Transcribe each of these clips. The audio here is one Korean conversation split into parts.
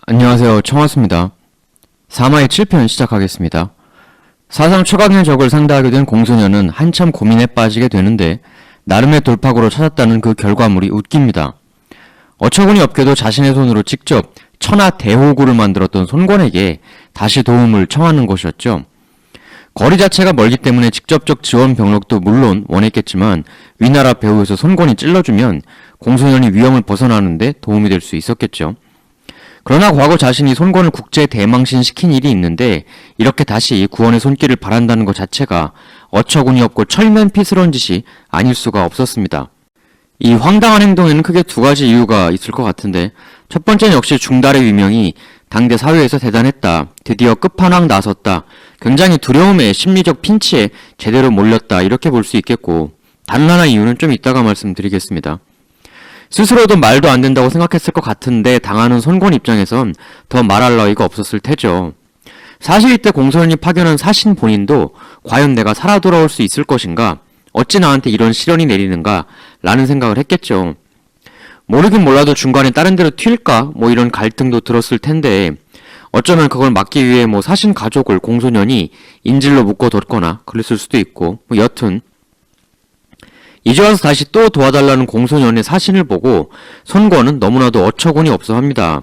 안녕하세요. 청하수입니다. 4마의 7편 시작하겠습니다. 사상 최강의 적을 상대하게 된 공소년은 한참 고민에 빠지게 되는데 나름의 돌파구로 찾았다는 그 결과물이 웃깁니다. 어처구니 없게도 자신의 손으로 직접 천하대호구를 만들었던 손권에게 다시 도움을 청하는 것이었죠. 거리 자체가 멀기 때문에 직접적 지원 병력도 물론 원했겠지만 위나라 배후에서 손권이 찔러주면 공소년이 위험을 벗어나는데 도움이 될 수 있었겠죠. 그러나 과거 자신이 손권을 국제 대망신 시킨 일이 있는데 이렇게 다시 구원의 손길을 바란다는 것 자체가 어처구니 없고 철면피스러운 짓이 아닐 수가 없었습니다. 이 황당한 행동에는 크게 두 가지 이유가 있을 것 같은데, 첫 번째는 역시 중달의 위명이 당대 사회에서 대단했다, 드디어 끝판왕 나섰다, 굉장히 두려움에 심리적 핀치에 제대로 몰렸다, 이렇게 볼 수 있겠고, 다른 하나 이유는 좀 이따가 말씀드리겠습니다. 스스로도 말도 안 된다고 생각했을 것 같은데 당하는 손권 입장에선 더 말할 나위가 없었을 테죠. 사실 이때 공소년이 파견한 사신 본인도 과연 내가 살아 돌아올 수 있을 것인가, 어찌 나한테 이런 시련이 내리는가 라는 생각을 했겠죠. 모르긴 몰라도 중간에 다른 데로 튈까 이런 갈등도 들었을 텐데 어쩌면 그걸 막기 위해 사신 가족을 공소년이 인질로 묶어뒀거나 그랬을 수도 있고, 여튼 이제 와서 다시 또 도와달라는 공소년의 사신을 보고 손권은 너무나도 어처구니 없어 합니다.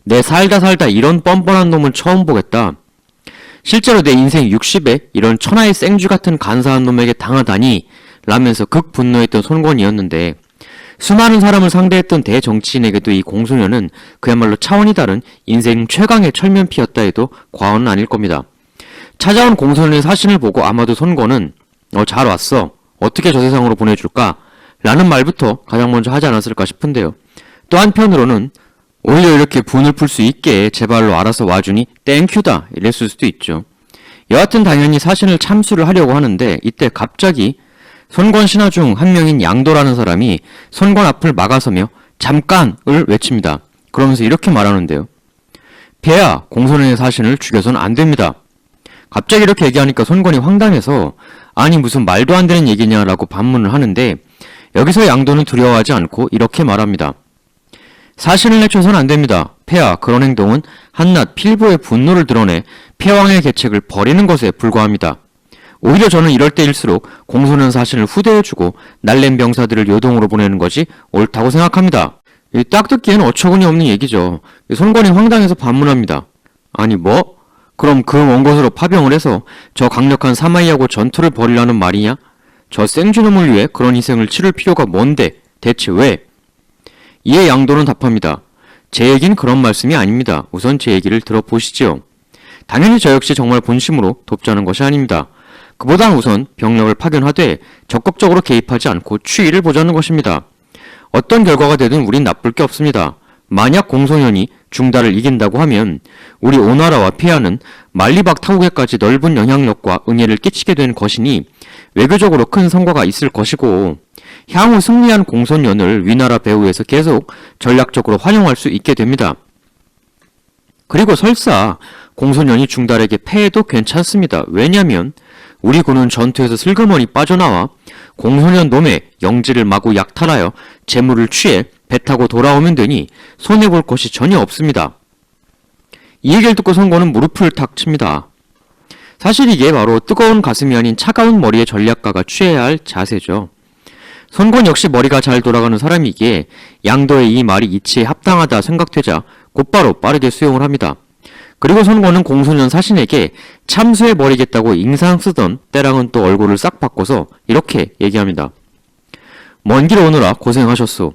내 살다 이런 뻔뻔한 놈은 처음 보겠다. 실제로 내 인생 60에 이런 천하의 생쥐 같은 간사한 놈에게 당하다니 라면서 극분노했던 손권이었는데, 수많은 사람을 상대했던 대정치인에게도 이 공소년은 그야말로 차원이 다른 인생 최강의 철면피였다 해도 과언은 아닐 겁니다. 찾아온 공소년의 사신을 보고 아마도 손권은 잘 왔어, 어떻게 저 세상으로 보내줄까? 라는 말부터 가장 먼저 하지 않았을까 싶은데요. 또 한편으로는 오히려 이렇게 분을 풀 수 있게 제발로 알아서 와주니 땡큐다 이랬을 수도 있죠. 여하튼 당연히 사신을 참수를 하려고 하는데 이때 갑자기 손권 신하 중 한 명인 양도라는 사람이 손권 앞을 막아서며 잠깐을 외칩니다. 그러면서 이렇게 말하는데요. 폐하, 공소년의 사신을 죽여서는 안 됩니다. 갑자기 이렇게 얘기하니까 손권이 황당해서 아니 무슨 말도 안 되는 얘기냐라고 반문을 하는데, 여기서 양도는 두려워하지 않고 이렇게 말합니다. 사신을 내쳐서는 안 됩니다. 폐하, 그런 행동은 한낱 필부의 분노를 드러내 폐왕의 계책을 버리는 것에 불과합니다. 오히려 저는 이럴 때일수록 공소년 사신을 후대해주고 날랜 병사들을 요동으로 보내는 것이 옳다고 생각합니다. 딱 듣기에는 어처구니 없는 얘기죠. 손권이 황당해서 반문합니다. 아니 그럼 그 먼 곳으로 파병을 해서 저 강력한 사마이하고 전투를 벌이라는 말이냐? 저 생쥐놈을 위해 그런 희생을 치를 필요가 뭔데? 대체 왜? 이에 양도는 답합니다. 제 얘기는 그런 말씀이 아닙니다. 우선 제 얘기를 들어보시지요. 당연히 저 역시 정말 본심으로 돕자는 것이 아닙니다. 그보단 우선 병력을 파견하되 적극적으로 개입하지 않고 추이를 보자는 것입니다. 어떤 결과가 되든 우린 나쁠 게 없습니다. 만약 공소년이 중달을 이긴다고 하면 우리 오나라와 폐하는 말리박 타국에까지 넓은 영향력과 응해를 끼치게 된 것이니 외교적으로 큰 성과가 있을 것이고, 향후 승리한 공소년을 위나라 배후에서 계속 전략적으로 활용할 수 있게 됩니다. 그리고 설사 공소년이 중달에게 패해도 괜찮습니다. 왜냐면 우리 군은 전투에서 슬그머니 빠져나와 공소년 놈의 영지를 마구 약탈하여 재물을 취해 배 타고 돌아오면 되니 손해볼 것이 전혀 없습니다. 이 얘기를 듣고 손권은 무릎을 탁 칩니다. 사실 이게 바로 뜨거운 가슴이 아닌 차가운 머리의 전략가가 취해야 할 자세죠. 손권 역시 머리가 잘 돌아가는 사람이기에 양도의 이 말이 이치에 합당하다 생각되자 곧바로 빠르게 수용을 합니다. 그리고 손권은 공소년 사신에게 참수해버리겠다고 인상 쓰던 때랑은 또 얼굴을 싹 바꿔서 이렇게 얘기합니다. 먼 길 오느라 고생하셨소.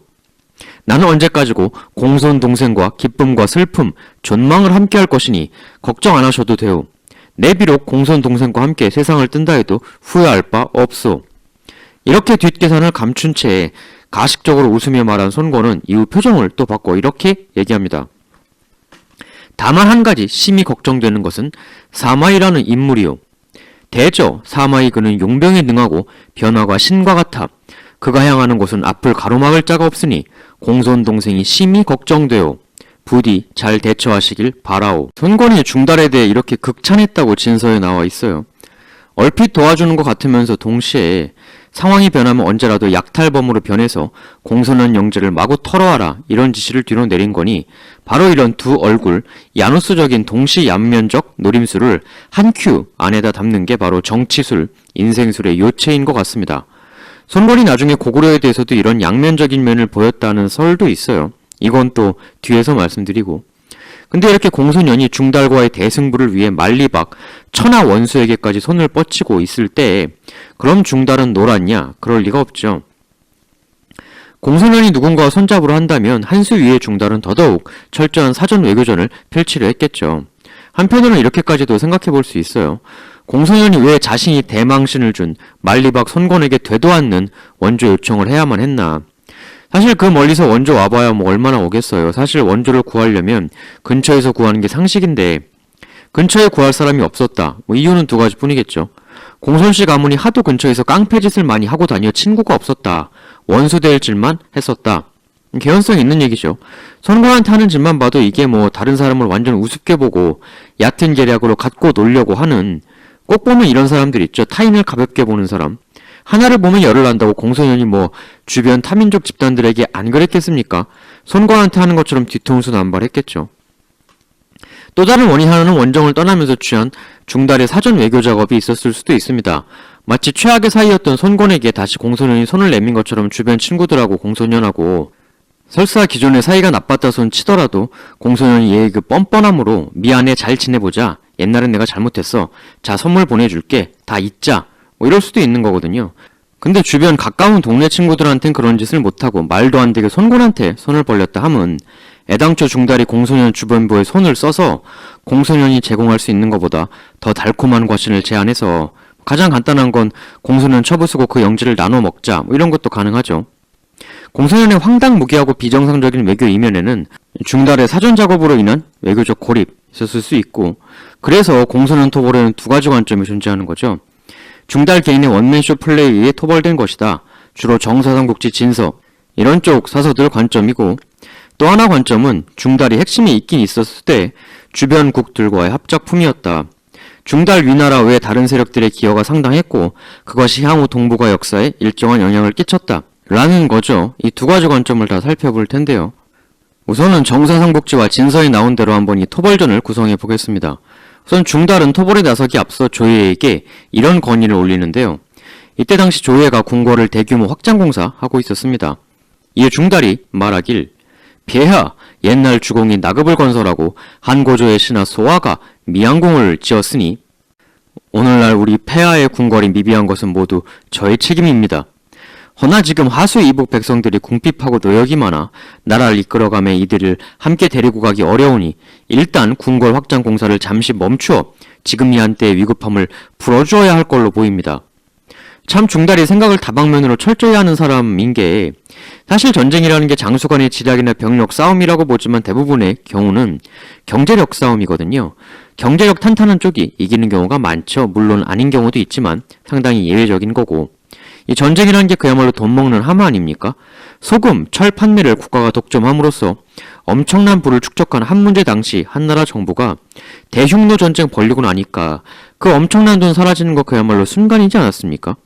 나는 언제까지고 공손 동생과 기쁨과 슬픔, 존망을 함께 할 것이니 걱정 안 하셔도 돼요. 내 비록 공손 동생과 함께 세상을 뜬다 해도 후회할 바 없소. 이렇게 뒷계산을 감춘 채 가식적으로 웃으며 말한 손권은 이후 표정을 또 바꿔 이렇게 얘기합니다. 다만 한 가지 심히 걱정되는 것은 사마이라는 인물이요. 대저 사마이 그는 용병에 능하고 변화가 신과 같아 그가 향하는 곳은 앞을 가로막을 자가 없으니 공손 동생이 심히 걱정되오. 부디 잘 대처하시길 바라오. 손권이 중달에 대해 이렇게 극찬했다고 진서에 나와 있어요. 얼핏 도와주는 것 같으면서 동시에 상황이 변하면 언제라도 약탈범으로 변해서 공소년 영재를 마구 털어와라 이런 지시를 뒤로 내린 거니 바로 이런 두 얼굴, 야누스적인 동시양면적 노림수를 한 큐 안에다 담는 게 바로 정치술, 인생술의 요체인 것 같습니다. 손권이 나중에 고구려에 대해서도 이런 양면적인 면을 보였다는 설도 있어요. 이건 또 뒤에서 말씀드리고. 근데 이렇게 공소년이 중달과의 대승부를 위해 만리박 천하 원수에게까지 손을 뻗치고 있을 때 그럼 중달은 놀았냐? 그럴 리가 없죠. 공소년이 누군가와 손잡으로 한다면 한 수 위의 중달은 더더욱 철저한 사전 외교전을 펼치려 했겠죠. 한편으로는 이렇게까지도 생각해 볼 수 있어요. 공소년이 왜 자신이 대망신을 준 만리박 손권에게 되도 않는 원조 요청을 해야만 했나? 사실 그 멀리서 원조 와봐야 뭐 얼마나 오겠어요. 사실 원조를 구하려면 근처에서 구하는 게 상식인데 근처에 구할 사람이 없었다. 뭐 이유는 두 가지뿐이겠죠. 공손씨 가문이 하도 근처에서 깡패짓을 많이 하고 다녀 친구가 없었다. 원수 될 짓만 했었다. 개연성 있는 얘기죠. 손권한테 하는 짓만 봐도 이게 뭐 다른 사람을 완전 우습게 보고 얕은 계략으로 갖고 놀려고 하는, 꼭 보면 이런 사람들 있죠. 타인을 가볍게 보는 사람. 하나를 보면 열을 난다고 공소년이 뭐 주변 타민족 집단들에게 안 그랬겠습니까? 손권한테 하는 것처럼 뒤통수 남발했겠죠. 또 다른 원인 하나는 원정을 떠나면서 취한 중달의 사전 외교 작업이 있었을 수도 있습니다. 마치 최악의 사이였던 손권에게 다시 공소년이 손을 내민 것처럼 주변 친구들하고 공소년하고 설사 기존에 사이가 나빴다 손 치더라도 공소년이 얘의 그 뻔뻔함으로 미안해 잘 지내보자. 옛날엔 내가 잘못했어. 자 선물 보내줄게. 다 잊자. 뭐 이럴 수도 있는 거거든요. 근데 주변 가까운 동네 친구들한텐 그런 짓을 못하고 말도 안 되게 손권한테 손을 벌렸다 함은 애당초 중달이 공소년 주변부에 손을 써서 공소년이 제공할 수 있는 것보다 더 달콤한 과신을 제안해서 가장 간단한 건 공소년 처부수고 그 영지를 나눠 먹자 뭐 이런 것도 가능하죠. 공소년의 황당무계하고 비정상적인 외교 이면에는 중달의 사전 작업으로 인한 외교적 고립 있었을 수 있고, 그래서 공소년 토벌에는 두 가지 관점이 존재하는 거죠. 중달 개인의 원맨쇼 플레이에 의해 토벌된 것이다. 주로 정사삼국지 진서 이런 쪽 사서들 관점이고, 또 하나 관점은 중달이 핵심이 있긴 있었을 때 주변 국들과의 합작품이었다. 중달 위나라 외 다른 세력들의 기여가 상당했고 그것이 향후 동북아 역사에 일정한 영향을 끼쳤다. 라는 거죠. 이 두 가지 관점을 다 살펴볼 텐데요. 우선은 정사삼국지와 진서에 나온 대로 한번 이 토벌전을 구성해 보겠습니다. 우선 중달은 토벌에 나서기 앞서 조예에게 이런 건의를 올리는데요. 이때 당시 조예가 궁궐을 대규모 확장공사하고 있었습니다. 이에 중달이 말하길, 폐하, 옛날 주공이 나급을 건설하고 한고조의 신하 소아가 미양궁을 지었으니 오늘날 우리 폐하의 궁궐이 미비한 것은 모두 저의 책임입니다. 허나 지금 하수 이북 백성들이 궁핍하고 노역이 많아 나라를 이끌어가며 이들을 함께 데리고 가기 어려우니 일단 궁궐 확장 공사를 잠시 멈추어 지금 이 한때의 위급함을 풀어주어야 할 걸로 보입니다. 참 중달이 생각을 다방면으로 철저히 하는 사람인 게, 사실 전쟁이라는 게 장수간의 지략이나 병력 싸움이라고 보지만 대부분의 경우는 경제력 싸움이거든요. 경제력 탄탄한 쪽이 이기는 경우가 많죠. 물론 아닌 경우도 있지만 상당히 예외적인 거고, 이 전쟁이라는 게 그야말로 돈 먹는 하마 아닙니까? 소금, 철 판매를 국가가 독점함으로써 엄청난 부를 축적한 한 문제 당시 한나라 정부가 대흉노 전쟁 벌리고 나니까 그 엄청난 돈 사라지는 거 그야말로 순간이지 않았습니까?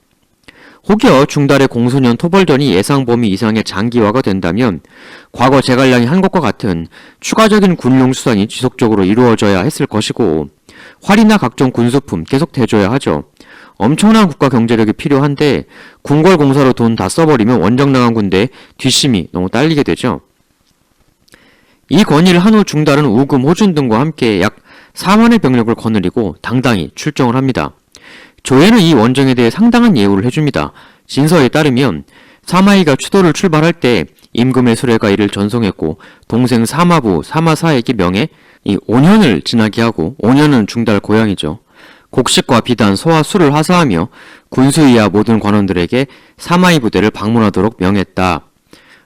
혹여 중달의 공소년 토벌전이 예상 범위 이상의 장기화가 된다면 과거 제갈량이 한 것과 같은 추가적인 군용 수단이 지속적으로 이루어져야 했을 것이고, 활이나 각종 군수품 계속 대줘야 하죠. 엄청난 국가 경제력이 필요한데 궁궐 공사로 돈 다 써버리면 원정 나간 군대의 뒷심이 너무 딸리게 되죠. 이 건의를 한 후 중달은 우금, 호준 등과 함께 약 4만의 병력을 거느리고 당당히 출정을 합니다. 조예는 이 원정에 대해 상당한 예우를 해줍니다. 진서에 따르면 사마이가 추도를 출발할 때 임금의 수레가 이를 전송했고 동생 사마부, 사마사에게 명해 이 5년을 지나게 하고, 5년은 중달 고향이죠. 곡식과 비단, 소와 술을 하사하며 군수 이하 모든 관원들에게 사마이 부대를 방문하도록 명했다.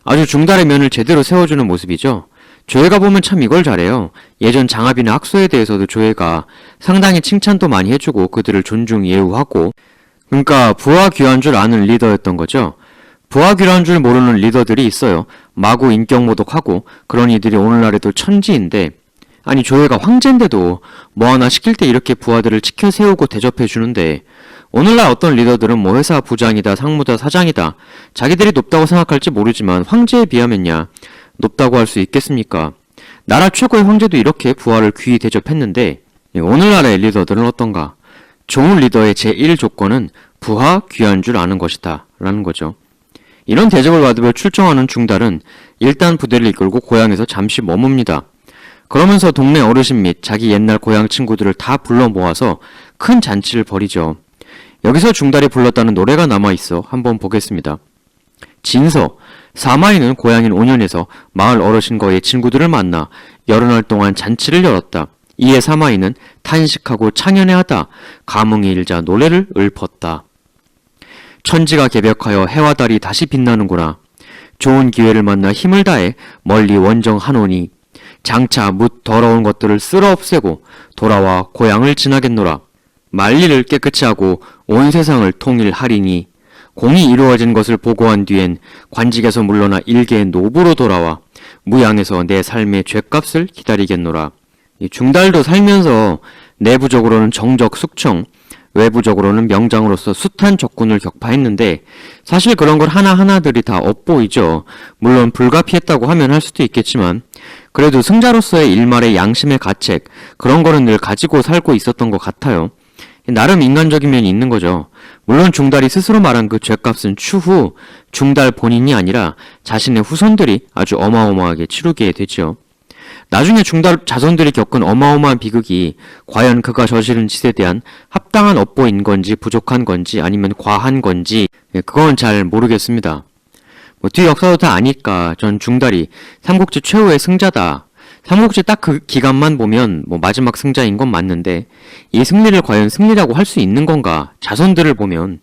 아주 중달의 면을 제대로 세워주는 모습이죠. 조예가 보면 참 이걸 잘해요. 예전 장합이나 학소에 대해서도 조예가 상당히 칭찬도 많이 해주고 그들을 존중 예우하고, 그러니까 부하 귀한 줄 아는 리더였던 거죠. 부하 귀한 줄 모르는 리더들이 있어요. 마구 인격모독하고 그런 이들이 오늘날에도 천지인데, 아니 조예가 황제인데도 뭐 하나 시킬 때 이렇게 부하들을 치켜 세우고 대접해 주는데 오늘날 어떤 리더들은 뭐 회사 부장이다, 상무다, 사장이다, 자기들이 높다고 생각할지 모르지만 황제에 비하면야 높다고 할 수 있겠습니까? 나라 최고의 황제도 이렇게 부하를 귀히 대접했는데 오늘날의 리더들은 어떤가? 좋은 리더의 제1조건은 부하 귀한 줄 아는 것이다 라는 거죠. 이런 대접을 받으며 출정하는 중달은 일단 부대를 이끌고 고향에서 잠시 머뭅니다. 그러면서 동네 어르신 및 자기 옛날 고향 친구들을 다 불러 모아서 큰 잔치를 벌이죠. 여기서 중달이 불렀다는 노래가 남아있어 한번 보겠습니다. 진서, 사마이는 고향인 온현에서 마을 어르신과의 친구들을 만나 여러 날 동안 잔치를 열었다. 이에 사마이는 탄식하고 창연해하다 감흥이 일자 노래를 읊었다. 천지가 개벽하여 해와 달이 다시 빛나는구나. 좋은 기회를 만나 힘을 다해 멀리 원정하노니 장차 묻 더러운 것들을 쓸어 없애고 돌아와 고향을 지나겠노라. 만리를 깨끗이 하고 온 세상을 통일하리니 공이 이루어진 것을 보고한 뒤엔 관직에서 물러나 일개의 노부로 돌아와 무양에서 내 삶의 죗값을 기다리겠노라. 중달도 살면서 내부적으로는 정적 숙청, 외부적으로는 명장으로서 숱한 적군을 격파했는데 사실 그런 걸 하나하나들이 다 엇보이죠. 물론 불가피했다고 하면 할 수도 있겠지만 그래도 승자로서의 일말의 양심의 가책, 그런 거는 늘 가지고 살고 있었던 것 같아요. 나름 인간적인 면이 있는 거죠. 물론 중달이 스스로 말한 그 죗값은 추후 중달 본인이 아니라 자신의 후손들이 아주 어마어마하게 치르게 되죠. 나중에 중달 자손들이 겪은 어마어마한 비극이 과연 그가 저지른 짓에 대한 합당한 업보인 건지 부족한 건지 아니면 과한 건지 그건 잘 모르겠습니다. 뒤 역사도 다 아니까 전 중달이 삼국지 최후의 승자다. 삼국지 딱 그 기간만 보면 마지막 승자인 건 맞는데 이 승리를 과연 승리라고 할 수 있는 건가? 자손들을 보면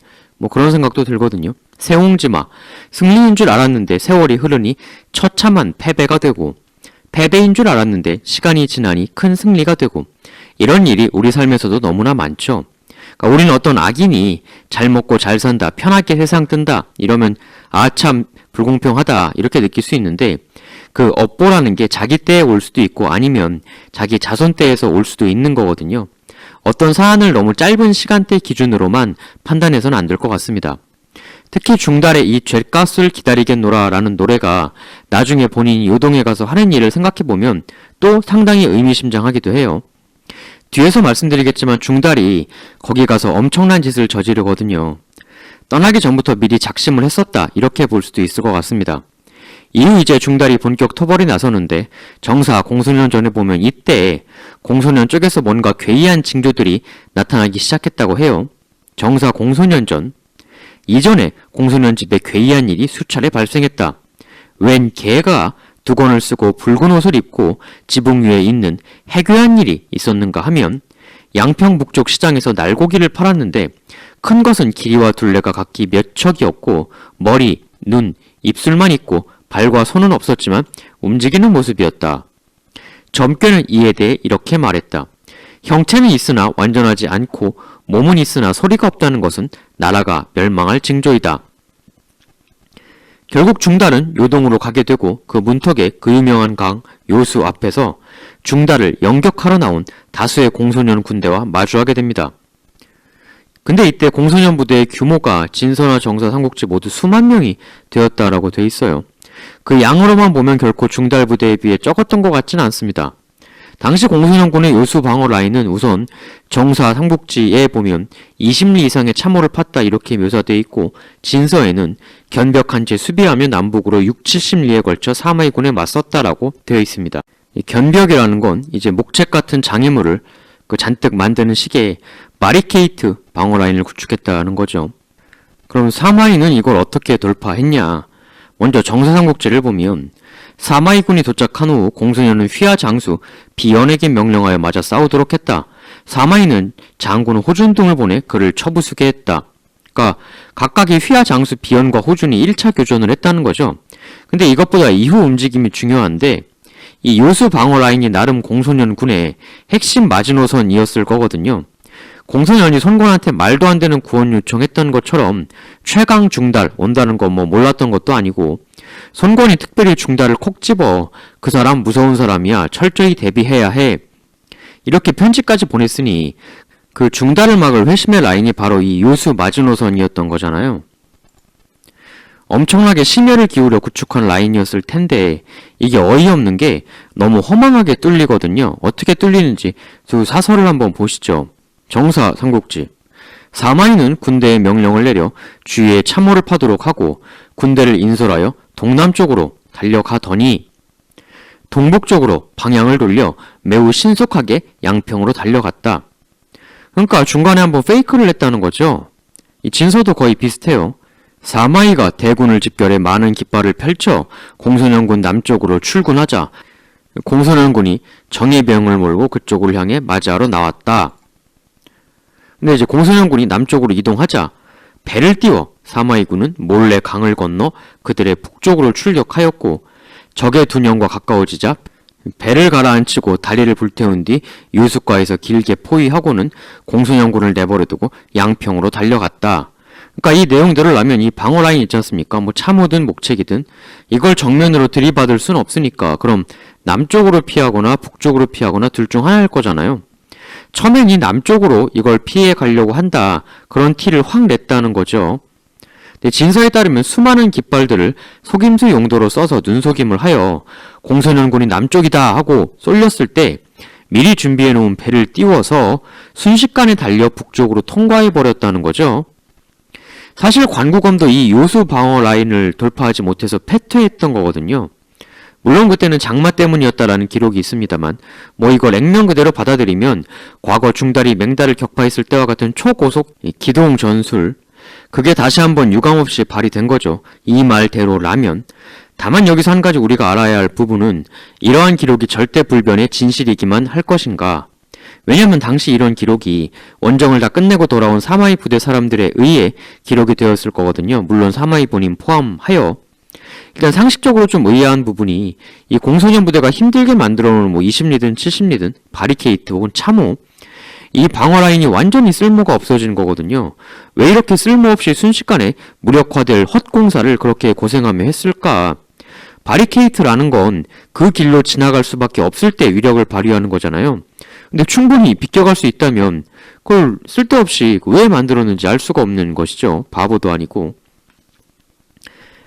그런 생각도 들거든요. 세옹지마, 승리인 줄 알았는데 세월이 흐르니 처참한 패배가 되고 패배인 줄 알았는데 시간이 지나니 큰 승리가 되고 이런 일이 우리 삶에서도 너무나 많죠. 그러니까 우리는 어떤 악인이 잘 먹고 잘 산다, 편하게 세상 뜬다 이러면 아 참 불공평하다 이렇게 느낄 수 있는데 그 업보라는 게 자기 때에 올 수도 있고 아니면 자기 자손 때에서 올 수도 있는 거거든요. 어떤 사안을 너무 짧은 시간대 기준으로만 판단해서는 안 될 것 같습니다. 특히 중달의 이 죗값을 기다리겠노라 라는 노래가 나중에 본인이 요동에 가서 하는 일을 생각해보면 또 상당히 의미심장하기도 해요. 뒤에서 말씀드리겠지만 중달이 거기 가서 엄청난 짓을 저지르거든요. 떠나기 전부터 미리 작심을 했었다 이렇게 볼 수도 있을 것 같습니다. 이후 이제 중달이 본격 토벌이 나서는데 정사 공소년 전에 보면 이때 공소년 쪽에서 뭔가 괴이한 징조들이 나타나기 시작했다고 해요. 정사 공소년 전 이전에 공소년 집에 괴이한 일이 수차례 발생했다. 웬 개가 두건을 쓰고 붉은 옷을 입고 지붕 위에 있는 해괴한 일이 있었는가 하면 양평 북쪽 시장에서 날고기를 팔았는데 큰 것은 길이와 둘레가 각기 몇 척이었고 머리, 눈, 입술만 있고 발과 손은 없었지만 움직이는 모습이었다. 점괘는 이에 대해 이렇게 말했다. 형체는 있으나 완전하지 않고 몸은 있으나 소리가 없다는 것은 나라가 멸망할 징조이다. 결국 중달은 요동으로 가게 되고 그 문턱에 그 유명한 강 요수 앞에서 중달을 영격하러 나온 다수의 공소년 군대와 마주하게 됩니다. 근데 이때 공소년 부대의 규모가 진서나 정사, 삼국지 모두 수만 명이 되었다라고 돼 있어요. 그 양으로만 보면 결코 중달 부대에 비해 적었던 것 같지는 않습니다. 당시 공소년군의 요수 방어 라인은 우선 정사, 삼국지에 보면 20리 이상의 참호를 팠다 이렇게 묘사되어 있고 진서에는 견벽한 채 수비하며 남북으로 6, 70리에 걸쳐 사마이군에 맞섰다라고 되어 있습니다. 이 견벽이라는 건 이제 목책 같은 장애물을 잔뜩 만드는 식의 바리케이트 방어 라인을 구축했다는 거죠. 그럼 사마이는 이걸 어떻게 돌파했냐? 먼저 정사삼국지를 보면 사마이군이 도착한 후 공소년은 휘하 장수 비연에게 명령하여 맞아 싸우도록 했다. 사마이는 장군 호준 등을 보내 그를 처부수게 했다. 그러니까 각각의 휘하 장수 비연과 호준이 1차 교전을 했다는 거죠. 근데 이것보다 이후 움직임이 중요한데 이 요수 방어 라인이 나름 공소년 군의 핵심 마지노선이었을 거거든요. 공소년이 손권한테 말도 안 되는 구원 요청했던 것처럼 최강 중달 온다는 거 몰랐던 것도 아니고 손권이 특별히 중달을 콕 집어 그 사람 무서운 사람이야 철저히 대비해야 해 이렇게 편지까지 보냈으니 그 중달을 막을 회심의 라인이 바로 이 요수 마지노선이었던 거잖아요. 엄청나게 심혈을 기울여 구축한 라인이었을 텐데 이게 어이없는 게 너무 허망하게 뚫리거든요. 어떻게 뚫리는지 두 사설을 한번 보시죠. 정사 삼국지. 사마이는 군대에 명령을 내려 주위에 참호를 파도록 하고 군대를 인솔하여 동남쪽으로 달려가더니 동북쪽으로 방향을 돌려 매우 신속하게 양평으로 달려갔다. 그러니까 중간에 한번 페이크를 했다는 거죠. 이 진서도 거의 비슷해요. 사마이가 대군을 집결해 많은 깃발을 펼쳐 공소년군 남쪽으로 출군하자 공소년군이 정예병을 몰고 그쪽으로 향해 맞이하러 나왔다. 근데 이제 공소년군이 남쪽으로 이동하자 배를 띄워 사마이군은 몰래 강을 건너 그들의 북쪽으로 출격하였고 적의 둔영과 가까워지자 배를 가라앉히고 다리를 불태운 뒤 유숙가에서 길게 포위하고는 공소년군을 내버려두고 양평으로 달려갔다. 그러니까 이 내용들을 하면 이 방어 라인 있지 않습니까? 뭐 참호든 목책이든 이걸 정면으로 들이받을 수는 없으니까 그럼 남쪽으로 피하거나 북쪽으로 피하거나 둘 중 하나일 거잖아요. 처음엔 이 남쪽으로 이걸 피해 가려고 한다. 그런 티를 확 냈다는 거죠. 근데 진서에 따르면 수많은 깃발들을 속임수 용도로 써서 눈속임을 하여 공소년군이 남쪽이다 하고 쏠렸을 때 미리 준비해 놓은 배를 띄워서 순식간에 달려 북쪽으로 통과해 버렸다는 거죠. 사실 관구검도 이 요수 방어 라인을 돌파하지 못해서 패퇴했던 거거든요. 물론 그때는 장마 때문이었다라는 기록이 있습니다만 뭐 이걸 액면 그대로 받아들이면 과거 중달이 맹달을 격파했을 때와 같은 초고속 기동 전술 그게 다시 한번 유감없이 발휘된 거죠. 이 말대로라면. 다만 여기서 한 가지 우리가 알아야 할 부분은 이러한 기록이 절대 불변의 진실이기만 할 것인가. 왜냐면 당시 이런 기록이 원정을 다 끝내고 돌아온 사마이 부대 사람들에 의해 기록이 되었을 거거든요. 물론 사마이 본인 포함하여. 일단 상식적으로 좀 의아한 부분이 이 공소년 부대가 힘들게 만들어 놓은 뭐 20리든 70리든 바리케이트 혹은 참호 이 방어 라인이 완전히 쓸모가 없어진 거거든요. 왜 이렇게 쓸모없이 순식간에 무력화될 헛공사를 그렇게 고생하며 했을까? 바리케이트라는 건 그 길로 지나갈 수밖에 없을 때 위력을 발휘하는 거잖아요. 근데 충분히 비껴갈 수 있다면 그걸 쓸데없이 왜 만들었는지 알 수가 없는 것이죠. 바보도 아니고.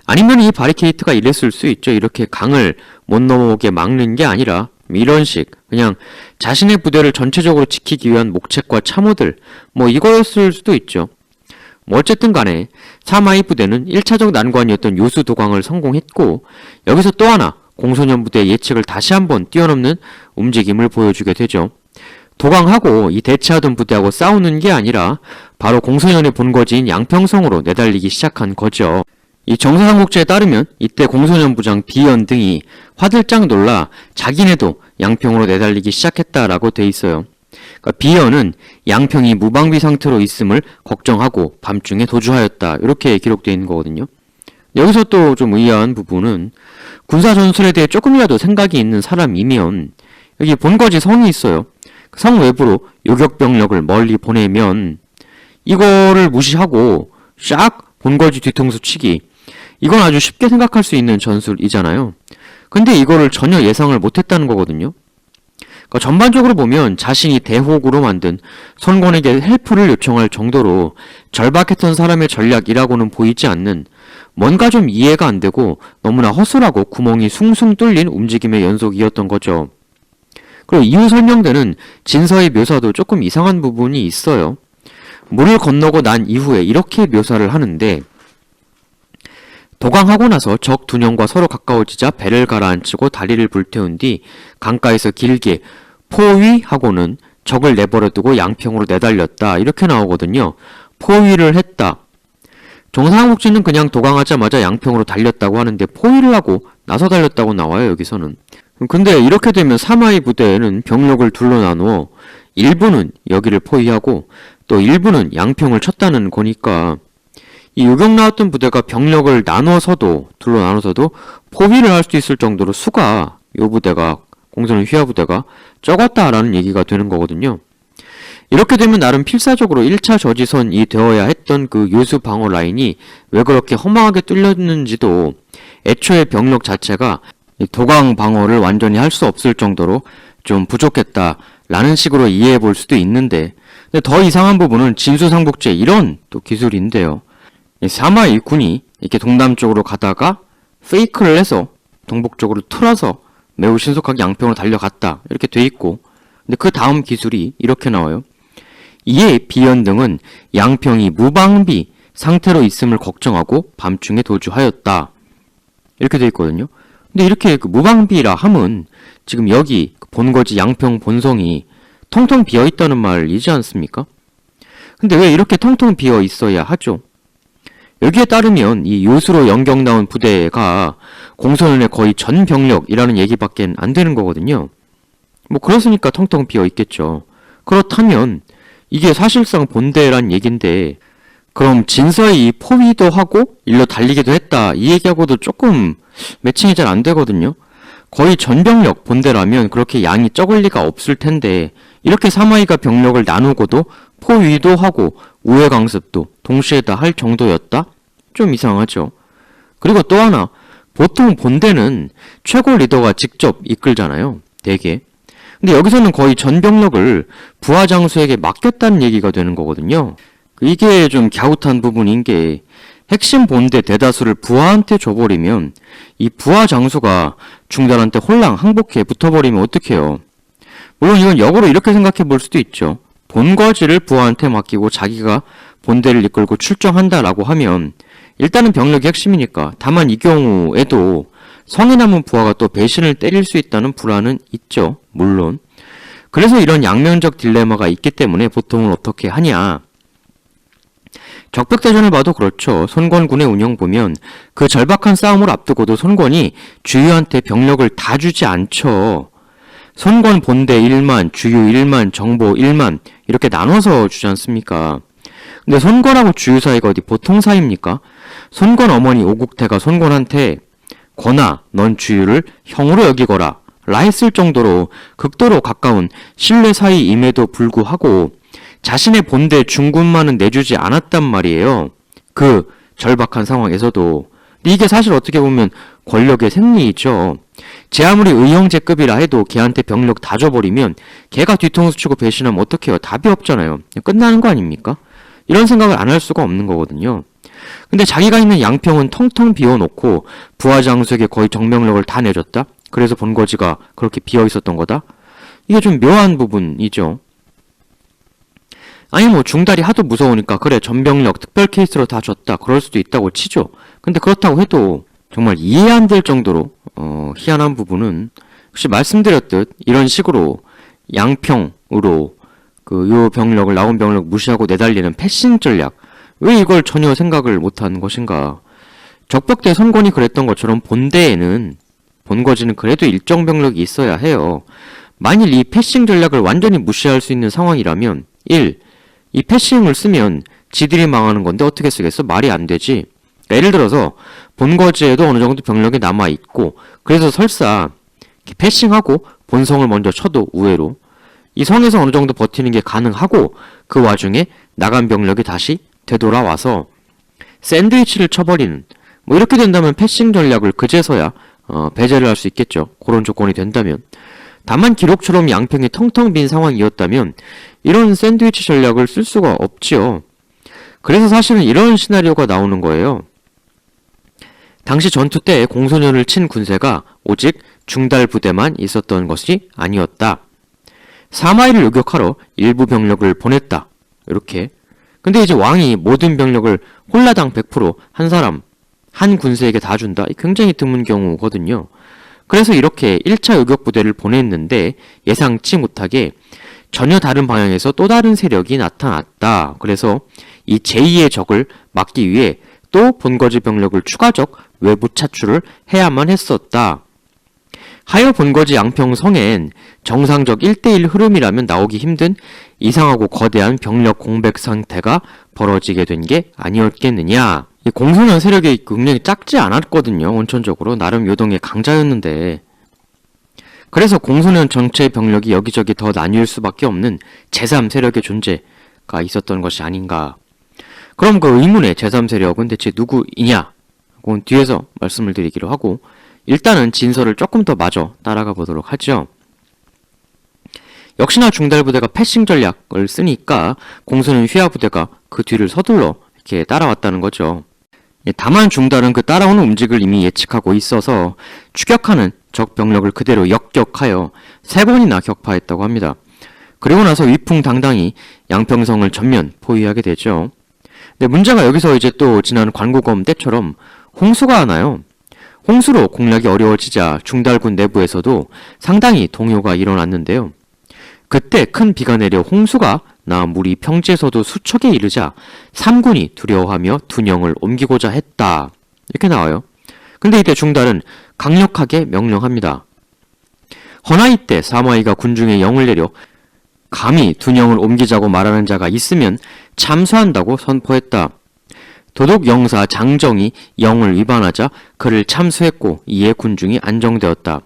아니면 이 바리케이트가 이랬을 수 있죠. 이렇게 강을 못 넘어오게 막는 게 아니라 이런 식 그냥 자신의 부대를 전체적으로 지키기 위한 목책과 참호들 뭐 이거였을 수도 있죠. 뭐 어쨌든 간에 사마이 부대는 1차적 난관이었던 요수 도강을 성공했고 여기서 또 하나 공소년 부대의 예측을 다시 한번 뛰어넘는 움직임을 보여주게 되죠. 도강하고 이 대치하던 부대하고 싸우는 게 아니라 바로 공소년의 본거지인 양평성으로 내달리기 시작한 거죠. 이 정사삼국지에 따르면 이때 공소년 부장 비연 등이 화들짝 놀라 자기네도 양평으로 내달리기 시작했다라고 돼 있어요. 그러니까 비연은 양평이 무방비 상태로 있음을 걱정하고 밤중에 도주하였다. 이렇게 기록되어 있는 거거든요. 여기서 또 좀 의아한 부분은 군사 전술에 대해 조금이라도 생각이 있는 사람이면 여기 본거지 성이 있어요. 성 외부로 요격병력을 멀리 보내면 이거를 무시하고 샥 본거지 뒤통수 치기 이건 아주 쉽게 생각할 수 있는 전술이잖아요. 근데 이거를 전혀 예상을 못했다는 거거든요. 그러니까 전반적으로 보면 자신이 대혹으로 만든 선권에게 헬프를 요청할 정도로 절박했던 사람의 전략이라고는 보이지 않는 뭔가 좀 이해가 안 되고 너무나 허술하고 구멍이 숭숭 뚫린 움직임의 연속이었던 거죠. 그리고 이후 설명되는 진서의 묘사도 조금 이상한 부분이 있어요. 물을 건너고 난 이후에 이렇게 묘사를 하는데 도강하고 나서 적 두 녀과 서로 가까워지자 배를 가라앉히고 다리를 불태운 뒤 강가에서 길게 포위하고는 적을 내버려두고 양평으로 내달렸다. 이렇게 나오거든요. 포위를 했다. 정사삼국지는 그냥 도강하자마자 양평으로 달렸다고 하는데 포위를 하고 나서 달렸다고 나와요. 여기서는. 근데 이렇게 되면 사마이 부대에는 병력을 둘로 나누어 일부는 여기를 포위하고 또 일부는 양평을 쳤다는 거니까 이 요격 나왔던 부대가 병력을 나눠서도 둘로 나눠서도 포위를 할 수 있을 정도로 수가 요 부대가 공소년 휘하 부대가 적었다라는 얘기가 되는 거거든요. 이렇게 되면 나름 필사적으로 1차 저지선이 되어야 했던 그 요수 방어 라인이 왜 그렇게 허망하게 뚫렸는지도 애초에 병력 자체가 도강 방어를 완전히 할 수 없을 정도로 좀 부족했다라는 식으로 이해해 볼 수도 있는데, 근데 더 이상한 부분은 진수상북제 이런 또 기술인데요. 이 사마 일군이 이렇게 동남쪽으로 가다가 페이크를 해서 동북쪽으로 틀어서 매우 신속하게 양평으로 달려갔다 이렇게 돼 있고, 근데 그 다음 기술이 이렇게 나와요. 이에 비연등은 양평이 무방비 상태로 있음을 걱정하고 밤중에 도주하였다 이렇게 돼 있거든요. 근데 이렇게 그 무방비라 함은 지금 여기 본거지 양평 본성이 텅텅 비어 있다는 말이지 않습니까? 근데 왜 이렇게 텅텅 비어 있어야 하죠? 여기에 따르면 이 요수로 연경 나온 부대가 공선연의 거의 전 병력이라는 얘기밖에 안 되는 거거든요. 뭐 그렇으니까 텅텅 비어 있겠죠. 그렇다면 이게 사실상 본대란 얘긴데, 그럼 진서이 포위도 하고 일로 달리기도 했다 이 얘기하고도 조금 매칭이 잘 안 되거든요. 거의 전병력 본대라면 그렇게 양이 적을 리가 없을 텐데, 이렇게 사마이가 병력을 나누고도 포위도 하고 우회 강습도 동시에 다 할 정도였다? 좀 이상하죠. 그리고 또 하나, 보통 본대는 최고 리더가 직접 이끌잖아요, 대개. 근데 여기서는 거의 전병력을 부하 장수에게 맡겼다는 얘기가 되는 거거든요. 이게 좀 갸웃한 부분인 게, 핵심 본대 대다수를 부하한테 줘버리면 이 부하 장수가 중단한테 홀랑 항복해 붙어버리면 어떡해요. 물론 이건 역으로 이렇게 생각해 볼 수도 있죠. 본거지를 부하한테 맡기고 자기가 본대를 이끌고 출정한다라고 하면 일단은 병력이 핵심이니까. 다만 이 경우에도 성에 남은 부하가 또 배신을 때릴 수 있다는 불안은 있죠, 물론. 그래서 이런 양면적 딜레마가 있기 때문에 보통은 어떻게 하냐, 적벽대전을 봐도 그렇죠. 손권군의 운영 보면 그 절박한 싸움을 앞두고도 손권이 주유한테 병력을 다 주지 않죠. 손권 본대 1만, 주유 1만, 정보 1만 이렇게 나눠서 주지 않습니까? 근데 손권하고 주유 사이가 어디 보통 사이입니까? 손권 어머니 오국태가 손권한테 권아, 넌 주유를 형으로 여기거라 라 했을 정도로 극도로 가까운 신뢰 사이임에도 불구하고 자신의 본대 중군만은 내주지 않았단 말이에요. 그 절박한 상황에서도. 근데 이게 사실 어떻게 보면 권력의 생리이죠. 제 아무리 의형제급이라 해도 걔한테 병력 다 줘버리면 걔가 뒤통수 치고 배신하면 어떡해요. 답이 없잖아요. 끝나는 거 아닙니까? 이런 생각을 안 할 수가 없는 거거든요. 근데 자기가 있는 양평은 텅텅 비워놓고 부하장수에게 거의 정병력을 다 내줬다? 그래서 본거지가 그렇게 비어있었던 거다? 이게 좀 묘한 부분이죠. 아니 뭐 중달이 하도 무서우니까 그래 전병력 특별 케이스로 다 줬다 그럴 수도 있다고 치죠. 근데 그렇다고 해도 정말 이해 안 될 정도로 희한한 부분은, 혹시 말씀드렸듯 이런 식으로 양평으로 그 요 병력을 나온 병력 무시하고 내달리는 패싱 전략, 왜 이걸 전혀 생각을 못한 것인가. 적벽대 선권이 그랬던 것처럼 본대에는, 본거지는 그래도 일정 병력이 있어야 해요. 만일 이 패싱 전략을 완전히 무시할 수 있는 상황이라면 1. 이 패싱을 쓰면 지들이 망하는 건데 어떻게 쓰겠어? 말이 안 되지. 그러니까 예를 들어서 본거지에도 어느 정도 병력이 남아있고, 그래서 설사 패싱하고 본성을 먼저 쳐도 우회로 이 성에서 어느 정도 버티는 게 가능하고, 그 와중에 나간 병력이 다시 되돌아와서 샌드위치를 쳐버리는, 뭐 이렇게 된다면 패싱 전략을 그제서야 배제를 할 수 있겠죠. 그런 조건이 된다면. 다만 기록처럼 양평이 텅텅 빈 상황이었다면 이런 샌드위치 전략을 쓸 수가 없지요. 그래서 사실은 이런 시나리오가 나오는 거예요. 당시 전투 때 공소년을 친 군세가 오직 중달 부대만 있었던 것이 아니었다. 사마이를 요격하러 일부 병력을 보냈다. 이렇게. 근데 이제 왕이 모든 병력을 홀라당 100% 한 사람, 한 군세에게 다 준다? 굉장히 드문 경우거든요. 그래서 이렇게 1차 요격 부대를 보냈는데 예상치 못하게 전혀 다른 방향에서 또 다른 세력이 나타났다. 그래서 이 제2의 적을 막기 위해 또 본거지 병력을 추가적 외부 차출을 해야만 했었다. 하여 본거지 양평성엔 정상적 1대1 흐름이라면 나오기 힘든 이상하고 거대한 병력 공백 상태가 벌어지게 된 게 아니었겠느냐. 이 공소년 세력이 굉장히 작지 않았거든요. 원천적으로 나름 요동의 강자였는데, 그래서 공소년 전체 병력이 여기저기 더 나뉠 수밖에 없는 제3세력의 존재가 있었던 것이 아닌가. 그럼 그 의문의 제3세력은 대체 누구이냐? 그건 뒤에서 말씀을 드리기로 하고, 일단은 진서를 조금 더 마저 따라가 보도록 하죠. 역시나 중달 부대가 패싱 전략을 쓰니까 공소년 휘하 부대가 그 뒤를 서둘러 이렇게 따라왔다는 거죠. 다만 중달은 그 따라오는 움직임을 이미 예측하고 있어서 추격하는 적 병력을 그대로 역격하여 3번이나 격파했다고 합니다. 그리고 나서 위풍당당히 양평성을 전면 포위하게 되죠. 근데 문제가 여기서 이제 또 지난 관고검 때처럼 홍수가 나요. 홍수로 공략이 어려워지자 중달군 내부에서도 상당히 동요가 일어났는데요. 그때 큰 비가 내려 홍수가 나 물이 평지에서도 수척에 이르자 3군이 두려워하며 둔영을 옮기고자 했다. 이렇게 나와요. 근데 이때 중달은 강력하게 명령합니다. 허나이 때 사마이가 군중에 영을 내려 감히 둔영을 옮기자고 말하는 자가 있으면 참수한다고 선포했다. 도독 영사 장정이 영을 위반하자 그를 참수했고 이에 군중이 안정되었다.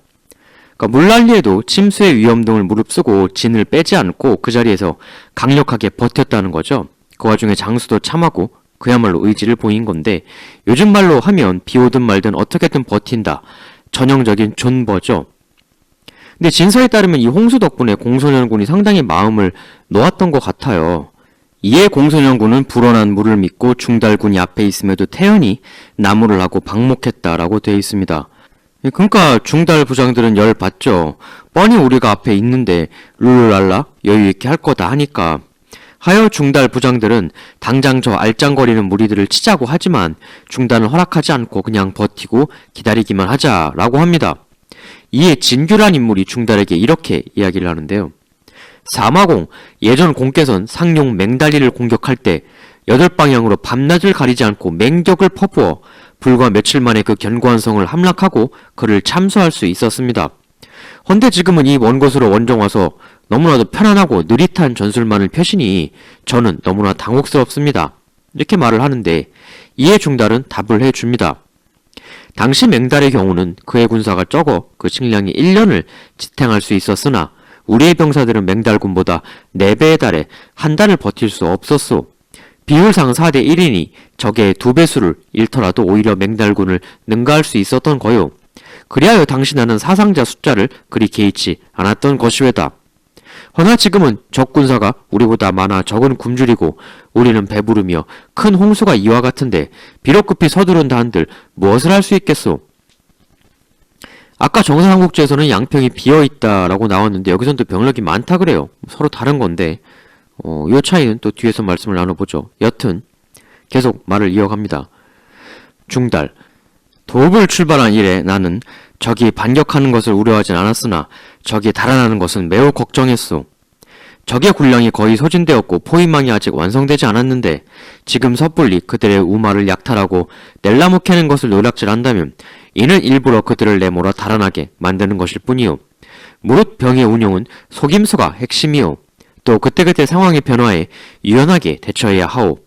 그러니까 물난리에도 침수의 위험 등을 무릅쓰고 진을 빼지 않고 그 자리에서 강력하게 버텼다는 거죠. 그 와중에 장수도 참하고 그야말로 의지를 보인 건데 요즘 말로 하면 비 오든 말든 어떻게든 버틴다. 전형적인 존버죠. 근데 진서에 따르면 이 홍수 덕분에 공소년군이 상당히 마음을 놓았던 것 같아요. 이에 공소년군은 불어난 물을 믿고 중달군이 앞에 있음에도 태연히 나무를 하고 방목했다라고 되어 있습니다. 그러니까 중달 부장들은 열받죠. 뻔히 우리가 앞에 있는데 룰루랄라 여유있게 할 거다 하니까. 하여 중달 부장들은 당장 저 알짱거리는 무리들을 치자고 하지만 중달은 허락하지 않고 그냥 버티고 기다리기만 하자라고 합니다. 이에 진규란 인물이 중달에게 이렇게 이야기를 하는데요. 사마공, 예전 공께선 상용 맹달리를 공격할 때 8방향으로 밤낮을 가리지 않고 맹격을 퍼부어 불과 며칠 만에 그 견고한 성을 함락하고 그를 참수할 수 있었습니다. 헌데 지금은 이 먼 곳으로 원정 와서 너무나도 편안하고 느릿한 전술만을 펴시니 저는 너무나 당혹스럽습니다. 이렇게 말을 하는데 이에 중달은 답을 해줍니다. 당시 맹달의 경우는 그의 군사가 적어 그 식량이 1년을 지탱할 수 있었으나 우리의 병사들은 맹달군보다 4배에 달해 한 달을 버틸 수 없었소. 비율상 4대 1이니 적의 2배수를 잃더라도 오히려 맹달군을 능가할 수 있었던 거요. 그리하여 당시 나는 사상자 숫자를 그리 개의치 않았던 것이외다. 허나 지금은 적 군사가 우리보다 많아 적은 굶주리고 우리는 배부르며 큰 홍수가 이와 같은데 비록 급히 서두른다 한들 무엇을 할 수 있겠소? 아까 정사삼국지에서는 양평이 비어있다라고 나왔는데 여기선 또 병력이 많다 그래요. 서로 다른 건데 이 차이는 또 뒤에서 말씀을 나눠보죠. 여튼 계속 말을 이어갑니다. 중달, 도읍을 출발한 이래 나는 적이 반격하는 것을 우려하진 않았으나 적이 달아나는 것은 매우 걱정했소. 적의 군량이 거의 소진되었고 포위망이 아직 완성되지 않았는데 지금 섣불리 그들의 우마를 약탈하고 넬나무 캐는 것을 노략질한다면 이는 일부러 그들을 내몰아 달아나게 만드는 것일 뿐이요. 무릇 병의 운용은 속임수가 핵심이요. 또 그때그때 상황의 변화에 유연하게 대처해야 하오.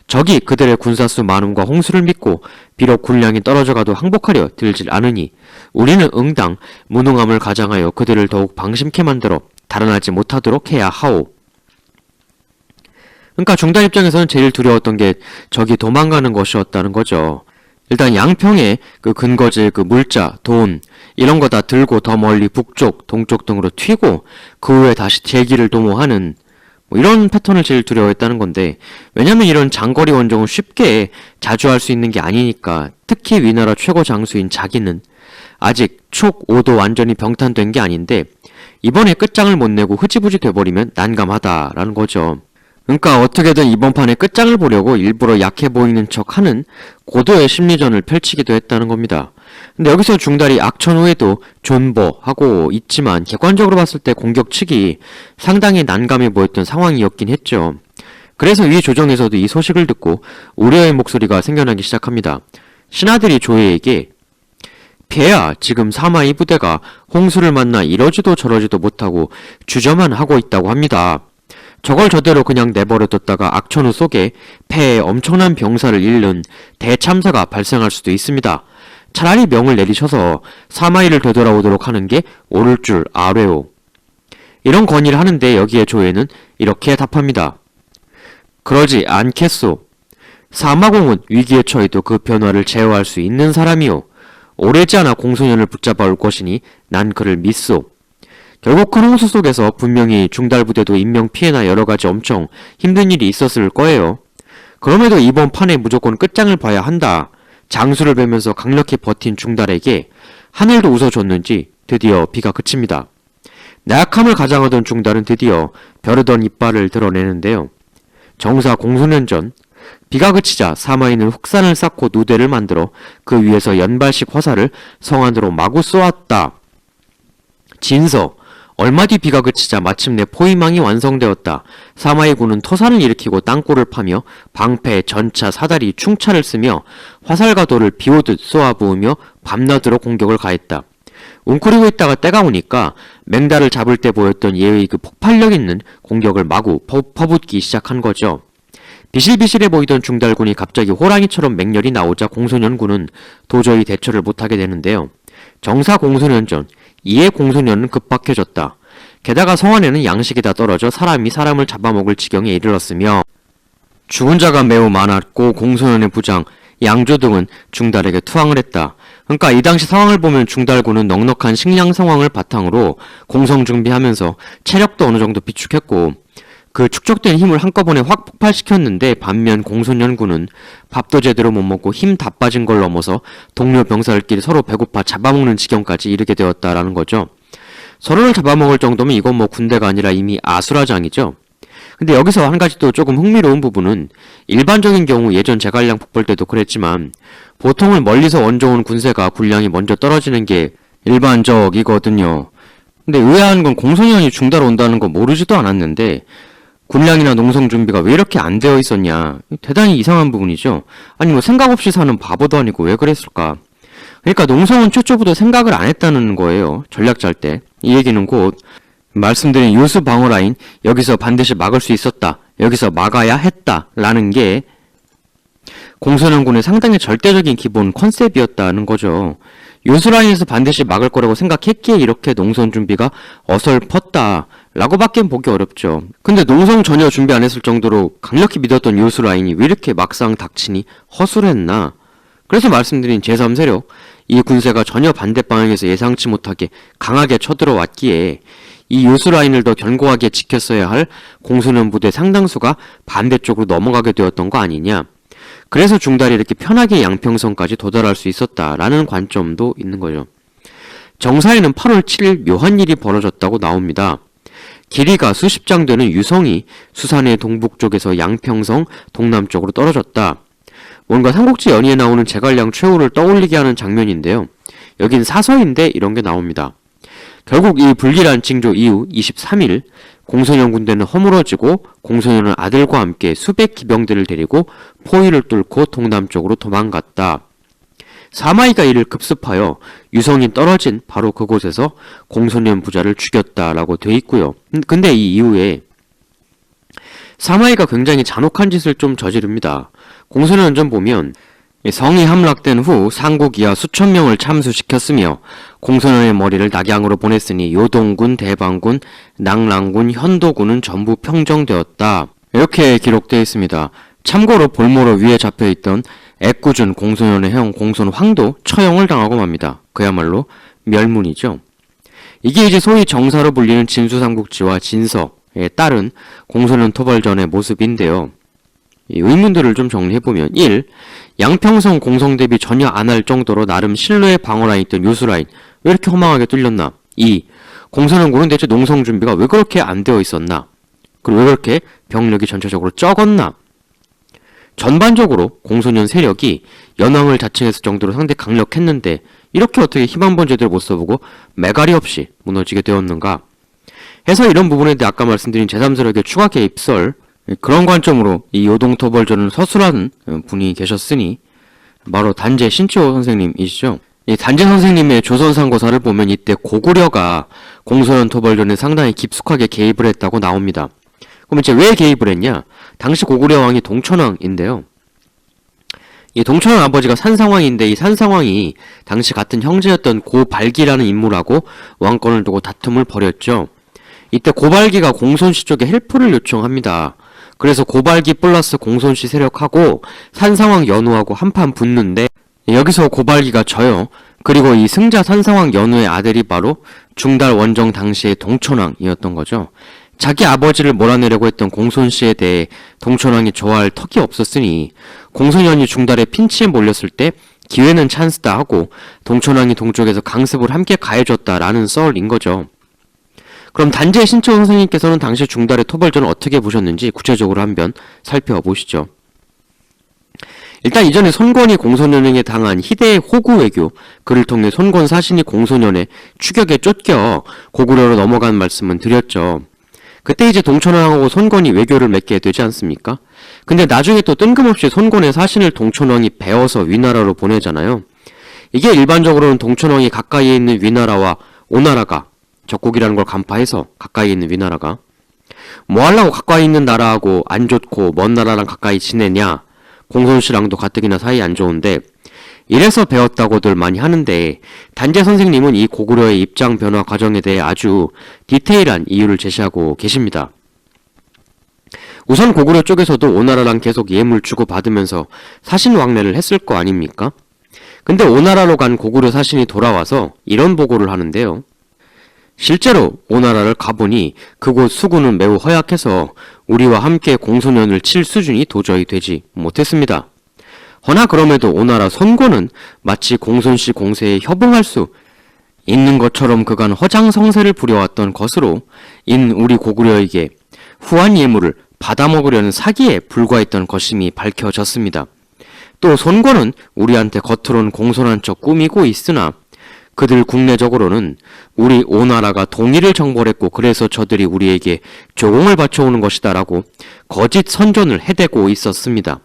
적이 그들의 군사수 많음과 홍수를 믿고 비록 군량이 떨어져가도 항복하려 들질 않으니 우리는 응당 무능함을 가장하여 그들을 더욱 방심케 만들어 달아나지 못하도록 해야 하오. 그러니까 중달 입장에서는 제일 두려웠던 게 적이 도망가는 것이었다는 거죠. 일단 양평의 그 근거지, 그 물자, 돈 이런 거 다 들고 더 멀리 북쪽, 동쪽 등으로 튀고 그 후에 다시 제기를 도모하는 뭐 이런 패턴을 제일 두려워했다는 건데 왜냐면 이런 장거리 원정은 쉽게 자주 할 수 있는 게 아니니까 특히 위나라 최고 장수인 자기는 아직 촉 5도 완전히 병탄된 게 아닌데 이번에 끝장을 못 내고 흐지부지 돼버리면 난감하다라는 거죠. 그러니까 어떻게든 이번 판에 끝장을 보려고 일부러 약해 보이는 척하는 고도의 심리전을 펼치기도 했다는 겁니다. 근데 여기서 중달이 악천 후에도 존버하고 있지만 객관적으로 봤을 때 공격 측이 상당히 난감해 보였던 상황이었긴 했죠. 그래서 이 조정에서도 이 소식을 듣고 우려의 목소리가 생겨나기 시작합니다. 신하들이 조회에게 폐야, 지금 사마이 부대가 홍수를 만나 이러지도 저러지도 못하고 주저만 하고 있다고 합니다. 저걸 저대로 그냥 내버려뒀다가 악천후 속에 폐에 엄청난 병사를 잃는 대참사가 발생할 수도 있습니다. 차라리 명을 내리셔서 사마이를 되돌아오도록 하는 게 옳을 줄 아뢰오. 이런 건의를 하는데 여기에 조회는 이렇게 답합니다. 그러지 않겠소. 사마공은 위기에 처해도 그 변화를 제어할 수 있는 사람이오. 오래지 않아 공소년을 붙잡아 올 것이니 난 그를 믿소. 결국 큰 홍수 속에서 분명히 중달 부대도 인명피해나 여러가지 엄청 힘든 일이 있었을 거예요. 그럼에도 이번 판에 무조건 끝장을 봐야 한다. 장수를 베면서 강력히 버틴 중달에게 하늘도 웃어줬는지 드디어 비가 그칩니다. 나약함을 가장하던 중달은 드디어 벼르던 이빨을 드러내는데요. 정사 공소년 전 비가 그치자 사마이는 흑산을 쌓고 누대를 만들어 그 위에서 연발식 화살을 성 안으로 마구 쏘았다. 진서 얼마 뒤 비가 그치자 마침내 포위망이 완성되었다. 사마이 군은 토산을 일으키고 땅굴을 파며 방패, 전차, 사다리, 충차를 쓰며 화살과 돌을 비오듯 쏘아부으며 밤낮으로 공격을 가했다. 웅크리고 있다가 때가 오니까 맹달을 잡을 때 보였던 예의 그 폭발력 있는 공격을 마구 퍼붓기 시작한 거죠. 비실비실해 보이던 중달군이 갑자기 호랑이처럼 맹렬히 나오자 공소년군은 도저히 대처를 못하게 되는데요. 정사 공소년전, 이에 공소년은 급박해졌다. 게다가 성 안에는 양식이 다 떨어져 사람이 사람을 잡아먹을 지경에 이르렀으며 죽은 자가 매우 많았고 공소년의 부장, 양조 등은 중달에게 투항을 했다. 그러니까 이 당시 상황을 보면 중달군은 넉넉한 식량 상황을 바탕으로 공성 준비하면서 체력도 어느 정도 비축했고 그 축적된 힘을 한꺼번에 확 폭발시켰는데 반면 공소년군은 밥도 제대로 못 먹고 힘 다 빠진 걸 넘어서 동료 병사들끼리 서로 배고파 잡아먹는 지경까지 이르게 되었다라는 거죠. 서로를 잡아먹을 정도면 이건 뭐 군대가 아니라 이미 아수라장이죠. 근데 여기서 한 가지 또 조금 흥미로운 부분은 일반적인 경우 예전 제갈량 북벌 때도 그랬지만 보통은 멀리서 원정온 군세가 군량이 먼저 떨어지는 게 일반적이거든요. 근데 의아한 건 공소년이 중달 온다는 거 모르지도 않았는데 군량이나 농성 준비가 왜 이렇게 안 되어 있었냐. 대단히 이상한 부분이죠. 아니 뭐 생각 없이 사는 바보도 아니고 왜 그랬을까. 그러니까 농성은 최초부터 생각을 안 했다는 거예요. 전략 짤 때. 이 얘기는 곧 말씀드린 요수 방어 라인 여기서 반드시 막을 수 있었다. 여기서 막아야 했다. 라는 게 공소년군의 상당히 절대적인 기본 컨셉이었다는 거죠. 요수 라인에서 반드시 막을 거라고 생각했기에 이렇게 농성 준비가 어설펐다. 라고밖에 보기 어렵죠. 근데 농성 전혀 준비 안 했을 정도로 강력히 믿었던 요수 라인이 왜 이렇게 막상 닥치니 허술했나. 그래서 말씀드린 제3세력, 이 군세가 전혀 반대 방향에서 예상치 못하게 강하게 쳐들어왔기에 이 요수 라인을 더 견고하게 지켰어야 할 공소년 부대 상당수가 반대쪽으로 넘어가게 되었던 거 아니냐. 그래서 중달이 이렇게 편하게 양평성까지 도달할 수 있었다라는 관점도 있는 거죠. 정사에는 8월 7일 묘한 일이 벌어졌다고 나옵니다. 길이가 수십 장 되는 유성이 수산의 동북쪽에서 양평성 동남쪽으로 떨어졌다. 뭔가 삼국지 연의에 나오는 제갈량 최후를 떠올리게 하는 장면인데요. 여긴 사서인데 이런 게 나옵니다. 결국 이 불길한 징조 이후 23일 공소년 군대는 허물어지고 공소년은 아들과 함께 수백 기병들을 데리고 포위를 뚫고 동남쪽으로 도망갔다. 사마이가 이를 급습하여 유성이 떨어진 바로 그곳에서 공소년 부자를 죽였다라고 돼 있고요. 근데 이 이후에 사마이가 굉장히 잔혹한 짓을 좀 저지릅니다. 공소년전 보면 성이 함락된 후 상국 이하 수천 명을 참수시켰으며 공소년의 머리를 낙양으로 보냈으니 요동군, 대방군, 낙랑군, 현도군은 전부 평정되었다. 이렇게 기록되어 있습니다. 참고로 볼모로 위에 잡혀있던 애꿎은 공소년의 형 공손황도 처형을 당하고 맙니다. 그야말로 멸문이죠. 이게 이제 소위 정사로 불리는 진수삼국지와 진서에 따른 공소년 토벌전의 모습인데요. 이 의문들을 좀 정리해보면 1. 양평성 공성 대비 전혀 안 할 정도로 나름 신뢰의 방어라인 있던 요수라인 왜 이렇게 허망하게 뚫렸나. 2. 공소년군은 대체 농성 준비가 왜 그렇게 안 되어 있었나. 그리고 왜 그렇게 병력이 전체적으로 적었나. 전반적으로 공소년 세력이 연왕을 자칭했을 정도로 상당히 강력했는데 이렇게 어떻게 힘 한 번 제대로 못 써보고 매가리 없이 무너지게 되었는가 해서 이런 부분에 대해 아까 말씀드린 제3세력의 추가 개입설 그런 관점으로 이 요동토벌전을 서술한 분이 계셨으니 바로 단재 신치호 선생님이시죠. 이 단재 선생님의 조선상고사를 보면 이때 고구려가 공소년 토벌전에 상당히 깊숙하게 개입을 했다고 나옵니다. 그럼 이제 왜 개입을 했냐? 당시 고구려 왕이 동천왕인데요. 이 동천왕 아버지가 산상왕인데 이 산상왕이 당시 같은 형제였던 고발기라는 인물하고 왕권을 두고 다툼을 벌였죠. 이때 고발기가 공손씨 쪽에 헬프를 요청합니다. 그래서 고발기 플러스 공손씨 세력하고 산상왕 연우하고 한판 붙는데 여기서 고발기가 져요. 그리고 이 승자 산상왕 연우의 아들이 바로 중달 원정 당시의 동천왕이었던 거죠. 자기 아버지를 몰아내려고 했던 공손씨에 대해 동천왕이 좋아할 턱이 없었으니 공손연이 중달의 핀치에 몰렸을 때 기회는 찬스다 하고 동천왕이 동쪽에서 강습을 함께 가해줬다라는 썰인 거죠. 그럼 단지의 신채호 선생님께서는 당시 중달의 토벌전을 어떻게 보셨는지 구체적으로 한번 살펴보시죠. 일단 이전에 손권이 공손연에게 당한 희대의 호구 외교, 그를 통해 손권 사신이 공손연의 추격에 쫓겨 고구려로 넘어간 말씀은 드렸죠. 그때 이제 동천왕하고 손권이 외교를 맺게 되지 않습니까? 근데 나중에 또 뜬금없이 손권의 사신을 동천왕이 베어서 위나라로 보내잖아요. 이게 일반적으로는 동천왕이 가까이에 있는 위나라와 오나라가 적국이라는 걸 간파해서 가까이에 있는 위나라가 뭐 하려고 가까이 있는 나라하고 안 좋고 먼 나라랑 가까이 지내냐, 공손씨랑도 가뜩이나 사이 안 좋은데 이래서 배웠다고들 많이 하는데 단재 선생님은 이 고구려의 입장 변화 과정에 대해 아주 디테일한 이유를 제시하고 계십니다. 우선 고구려 쪽에서도 오나라랑 계속 예물 주고받으면서 사신 왕래를 했을 거 아닙니까? 근데 오나라로 간 고구려 사신이 돌아와서 이런 보고를 하는데요. 실제로 오나라를 가보니 그곳 수군은 매우 허약해서 우리와 함께 공소년을 칠 수준이 도저히 되지 못했습니다. 허나 그럼에도 오나라 손권은 마치 공손씨 공세에 협응할 수 있는 것처럼 그간 허장성세를 부려왔던 것으로 인 우리 고구려에게 후한 예물을 받아먹으려는 사기에 불과했던 것임이 밝혀졌습니다. 또 손권은 우리한테 겉으론 공손한 척 꾸미고 있으나 그들 국내적으로는 우리 오나라가 동일을 정벌했고 그래서 저들이 우리에게 조공을 바쳐오는 것이다 라고 거짓 선전을 해대고 있었습니다.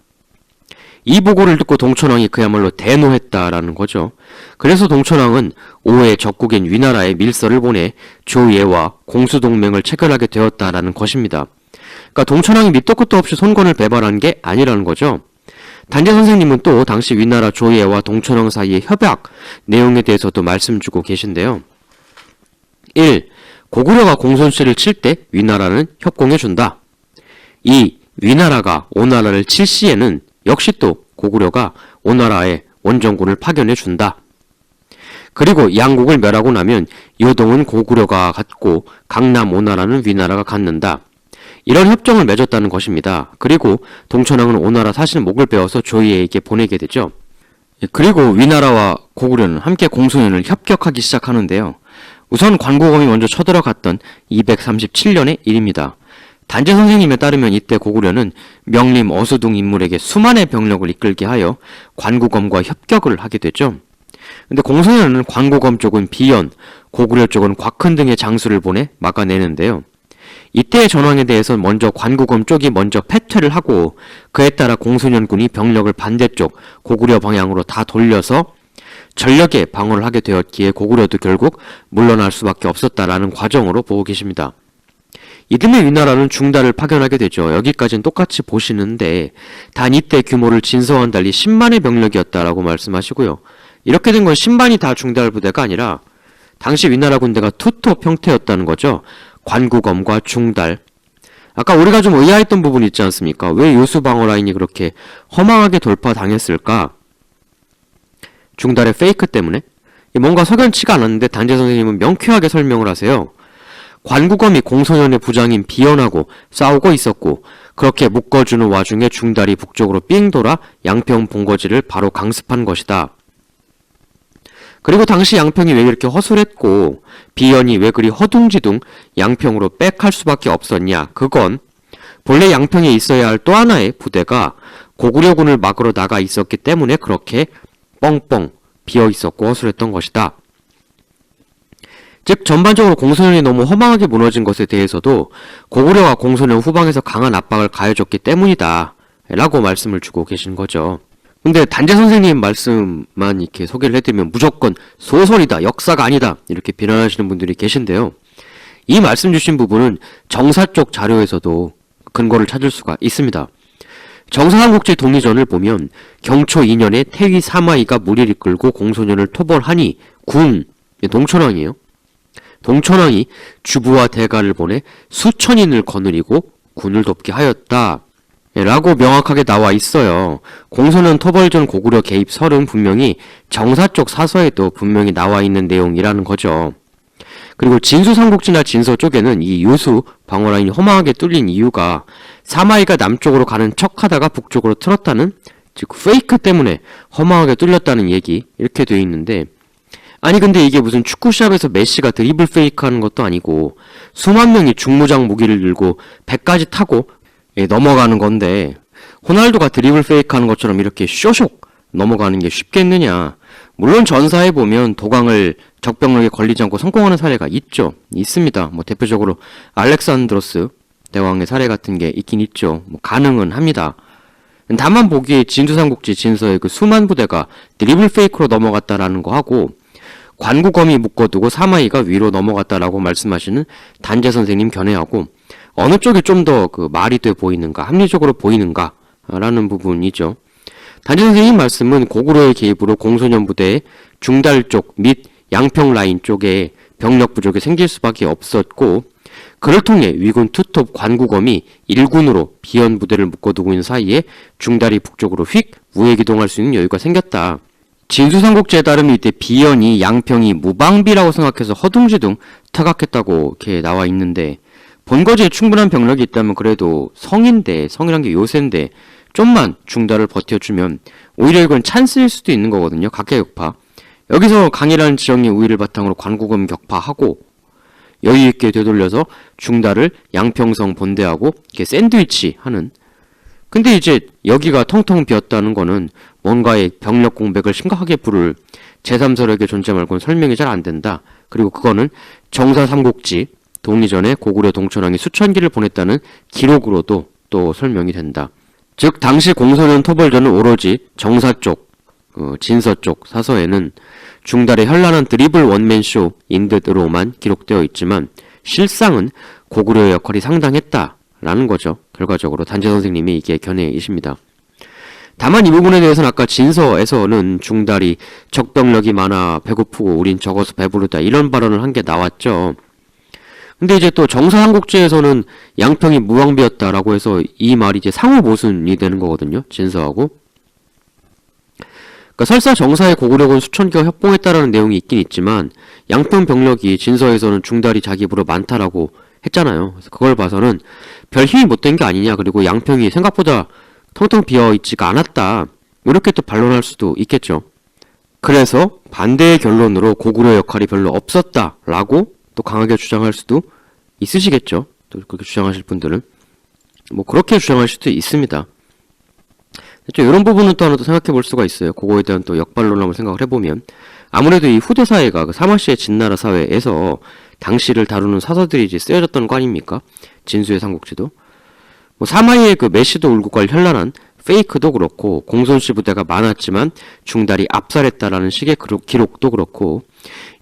이 보고를 듣고 동천왕이 그야말로 대노했다라는 거죠. 그래서 동천왕은 오해 적국인 위나라에 밀서를 보내 조예와 공수동맹을 체결하게 되었다라는 것입니다. 그러니까 동천왕이 밑도 끝도 없이 손권을 배반한 게 아니라는 거죠. 단재 선생님은 또 당시 위나라 조예와 동천왕 사이의 협약 내용에 대해서도 말씀 주고 계신데요. 1. 고구려가 공손씨를 칠 때 위나라는 협공해준다. 2. 위나라가 오나라를 칠 시에는 역시 또 고구려가 오나라에 원정군을 파견해준다. 그리고 양국을 멸하고 나면 요동은 고구려가 갖고 강남 오나라는 위나라가 갖는다. 이런 협정을 맺었다는 것입니다. 그리고 동천왕은 오나라 사신 목을 베어서 조이에게 보내게 되죠. 그리고 위나라와 고구려는 함께 공소년을 협격하기 시작하는데요. 우선 관고검이 먼저 쳐들어갔던 237년의 일입니다. 단재 선생님에 따르면 이때 고구려는 명림 어수둥 인물에게 수만의 병력을 이끌게 하여 관고검과 협격을 하게 되죠. 근데 공소년은 관고검 쪽은 비연, 고구려 쪽은 곽흔 등의 장수를 보내 막아내는데요. 이때의 전황에 대해서 먼저 관고검 쪽이 먼저 패퇴를 하고 그에 따라 공소년군이 병력을 반대쪽 고구려 방향으로 다 돌려서 전력에 방어를 하게 되었기에 고구려도 결국 물러날 수밖에 없었다라는 과정으로 보고 계십니다. 이듬해 위나라는 중달을 파견하게 되죠. 여기까지는 똑같이 보시는데 단 이때 규모를 진서와는 달리 10만의 병력이었다라고 말씀하시고요. 이렇게 된 건 10만이 다 중달 부대가 아니라 당시 위나라 군대가 투톱 형태였다는 거죠. 관구검과 중달. 아까 우리가 좀 의아했던 부분이 있지 않습니까? 왜 요수 방어 라인이 그렇게 허망하게 돌파당했을까? 중달의 페이크 때문에? 뭔가 석연치가 않았는데 단재 선생님은 명쾌하게 설명을 하세요. 관구검이 공소년의 부장인 비연하고 싸우고 있었고 그렇게 묶어주는 와중에 중달이 북쪽으로 삥 돌아 양평 본거지를 바로 강습한 것이다. 그리고 당시 양평이 왜 이렇게 허술했고 비연이 왜 그리 허둥지둥 양평으로 백할 수밖에 없었냐. 그건 본래 양평에 있어야 할 또 하나의 부대가 고구려군을 막으러 나가 있었기 때문에 그렇게 뻥뻥 비어 있었고 허술했던 것이다. 즉 전반적으로 공소년이 너무 허망하게 무너진 것에 대해서도 고구려가 공소년 후방에서 강한 압박을 가해줬기 때문이다 라고 말씀을 주고 계신 거죠. 근데 단재 선생님 말씀만 이렇게 소개를 해드리면 무조건 소설이다, 역사가 아니다 이렇게 비난하시는 분들이 계신데요. 이 말씀 주신 부분은 정사 쪽 자료에서도 근거를 찾을 수가 있습니다. 정사삼국지 독리전을 보면 경초 2년에 태위 사마이가 무리를 이끌고 공소년을 토벌하니 동천왕이에요. 동천왕이 주부와 대가를 보내 수천인을 거느리고 군을 돕게 하였다. 라고 명확하게 나와 있어요. 공소년 토벌전 고구려 개입 설은 분명히 정사 쪽 사서에도 분명히 나와 있는 내용이라는 거죠. 그리고 진수삼국지나 진서 쪽에는 이 요수 방어라인이 허망하게 뚫린 이유가 사마이가 남쪽으로 가는 척하다가 북쪽으로 틀었다는, 즉 페이크 때문에 허망하게 뚫렸다는 얘기, 이렇게 돼 있는데, 아니 근데 이게 무슨 축구시합에서 메시가 드리블 페이크하는 것도 아니고 수만 명이 중무장 무기를 들고 배까지 타고 넘어가는 건데, 호날두가 드리블 페이크하는 것처럼 이렇게 쇼쇼 넘어가는 게 쉽겠느냐. 물론 전사에 보면 도강을 적병력에 걸리지 않고 성공하는 사례가 있죠. 있습니다. 뭐 대표적으로 알렉산드로스 대왕의 사례 같은 게 있긴 있죠. 뭐 가능은 합니다. 다만 보기에 진수삼국지 진서의 그 수만 부대가 드리블 페이크로 넘어갔다라는 거 하고, 관구검이 묶어두고 사마이가 위로 넘어갔다라고 말씀하시는 단재 선생님 견해하고 어느 쪽이 좀 더 그 말이 돼 보이는가, 합리적으로 보이는가라는 부분이죠. 단재 선생님 말씀은 고구려의 개입으로 공소년 부대의 중달 쪽 및 양평 라인 쪽에 병력 부족이 생길 수밖에 없었고, 그를 통해 위군 투톱 관구검이 1군으로 비현 부대를 묶어두고 있는 사이에 중달이 북쪽으로 휙 우회기동할 수 있는 여유가 생겼다. 진수삼국지에 따르면 이때 비현이 양평이 무방비라고 생각해서 허둥지둥 타각했다고 이렇게 나와 있는데, 본거지에 충분한 병력이 있다면 그래도 성이란 게 요새인데 좀만 중달을 버텨주면 오히려 이건 찬스일 수도 있는 거거든요. 각계격파. 여기서 강이라는 지형의 우위를 바탕으로 관구검 격파하고 여유있게 되돌려서 중달을 양평성 본대하고 이렇게 샌드위치 하는. 근데 이제 여기가 텅텅 비었다는 거는 뭔가의 병력 공백을 심각하게 부를 제3세력의 존재 말고는 설명이 잘 안 된다. 그리고 그거는 정사 삼국지 동의 전에 고구려 동천왕이 수천 기를 보냈다는 기록으로도 또 설명이 된다. 즉 당시 공소년 토벌전은 오로지 정사 쪽, 진서 쪽 사서에는 중달의 현란한 드리블 원맨쇼인 듯으로만 기록되어 있지만 실상은 고구려의 역할이 상당했다라는 거죠. 결과적으로 단재 선생님이 이게 견해이십니다. 다만 이 부분에 대해서는 아까 진서에서는 중달이 적병력이 많아 배고프고 우린 적어서 배부르다 이런 발언을 한 게 나왔죠. 근데 이제 또 정사삼국지에서는 양평이 무방비였다라고 해서 이 말이 이제 상호 모순이 되는 거거든요. 진서하고. 그러니까 설사 정사의 고구려군 수천 개가 협봉했다라는 내용이 있긴 있지만 양평 병력이 진서에서는 중달이 자기 입으로 많다라고 했잖아요. 그래서 그걸 봐서는 별 힘이 못 된 게 아니냐. 그리고 양평이 생각보다 텅텅 비어있지가 않았다. 이렇게 또 반론할 수도 있겠죠. 그래서 반대의 결론으로 고구려 역할이 별로 없었다라고 또 강하게 주장할 수도 있으시겠죠. 또 그렇게 주장하실 분들은 뭐 그렇게 주장할 수도 있습니다. 이런 부분은 또 하나 또 생각해 볼 수가 있어요. 그거에 대한 또 역반론을 한번 생각을 해보면 아무래도 이 후대 사회가 그 사마시의 진나라 사회에서 당시를 다루는 사서들이 이제 쓰여졌던 거 아닙니까? 진수의 삼국지도. 뭐 사마이의 그 메시도 울고 갈 현란한 페이크도 그렇고 공손씨 부대가 많았지만 중달이 압살했다라는 식의 기록도 그렇고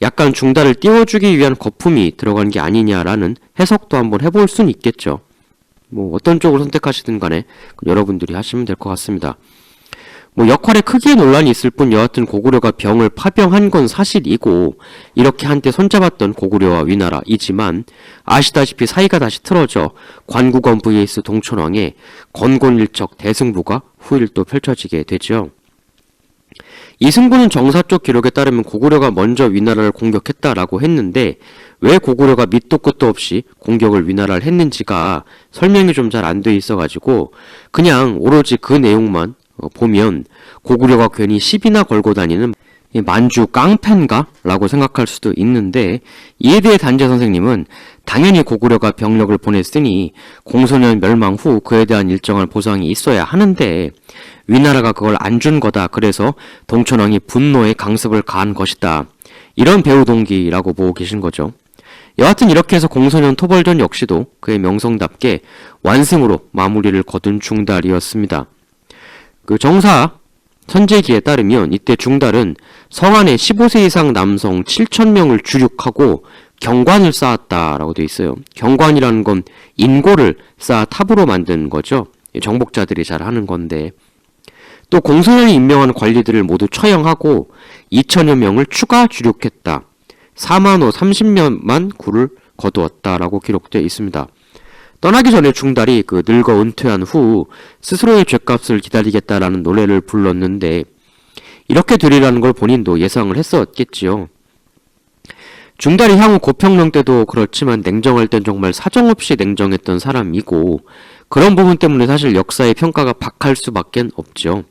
약간 중달을 띄워주기 위한 거품이 들어간 게 아니냐라는 해석도 한번 해볼 수는 있겠죠. 뭐 어떤 쪽을 선택하시든 간에 여러분들이 하시면 될 것 같습니다. 뭐 역할의 크기에 논란이 있을 뿐 여하튼 고구려가 병을 파병한 건 사실이고 이렇게 한때 손잡았던 고구려와 위나라이지만 아시다시피 사이가 다시 틀어져 관구건 vs 동천왕의 건곤일척 대승부가 후일 또 펼쳐지게 되죠. 이 승부는 정사 쪽 기록에 따르면 고구려가 먼저 위나라를 공격했다라고 했는데 왜 고구려가 밑도 끝도 없이 공격을 위나라를 했는지가 설명이 좀 잘 안 돼 있어가지고 그냥 오로지 그 내용만 보면 고구려가 괜히 시비나 걸고 다니는 만주 깡패인가? 라고 생각할 수도 있는데 이에 대해 단재 선생님은 당연히 고구려가 병력을 보냈으니 공소년 멸망 후 그에 대한 일정한 보상이 있어야 하는데 위나라가 그걸 안 준 거다. 그래서 동천왕이 분노의 강습을 가한 것이다. 이런 배후 동기라고 보고 계신 거죠. 여하튼 이렇게 해서 공소년 토벌전 역시도 그의 명성답게 완승으로 마무리를 거둔 중달이었습니다. 그 정사 선제기에 따르면 이때 중달은 성안에 15세 이상 남성 7,000명을 주륙하고 경관을 쌓았다라고 되어 있어요. 경관이라는 건 인고를 쌓아 탑으로 만든 거죠. 정복자들이 잘 하는 건데 또 공소년이 임명한 관리들을 모두 처형하고 2,000여 명을 추가 주륙했다. 4만 호 30몇만 구를 거두었다라고 기록되어 있습니다. 떠나기 전에 중달이 늙어 은퇴한 후 스스로의 죄값을 기다리겠다라는 노래를 불렀는데 이렇게 되리라는 걸 본인도 예상을 했었겠지요. 중달이 향후 고평령 때도 그렇지만 냉정할 땐 정말 사정없이 냉정했던 사람이고 그런 부분 때문에 사실 역사의 평가가 박할 수밖에 없죠.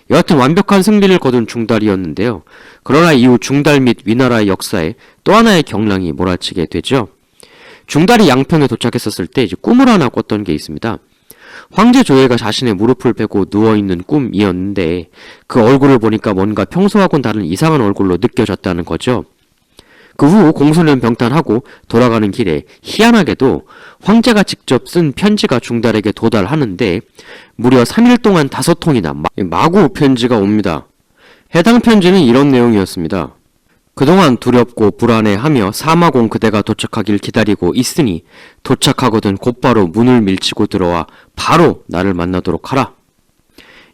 여하튼 완벽한 승리를 거둔 중달이었는데요. 그러나 이후 중달 및 위나라의 역사에 또 하나의 경랑이 몰아치게 되죠. 중달이 양평에 도착했었을 때 이제 꿈을 하나 꿨던 게 있습니다. 황제 조예가 자신의 무릎을 베고 누워있는 꿈이었는데 그 얼굴을 보니까 뭔가 평소하고는 다른 이상한 얼굴로 느껴졌다는 거죠. 그 후 공소년 병탄하고 돌아가는 길에 희한하게도 황제가 직접 쓴 편지가 중달에게 도달하는데 무려 3일 동안 5통이나 마구 편지가 옵니다. 해당 편지는 이런 내용이었습니다. 그동안 두렵고 불안해하며 사마공 그대가 도착하길 기다리고 있으니 도착하거든 곧바로 문을 밀치고 들어와 바로 나를 만나도록 하라.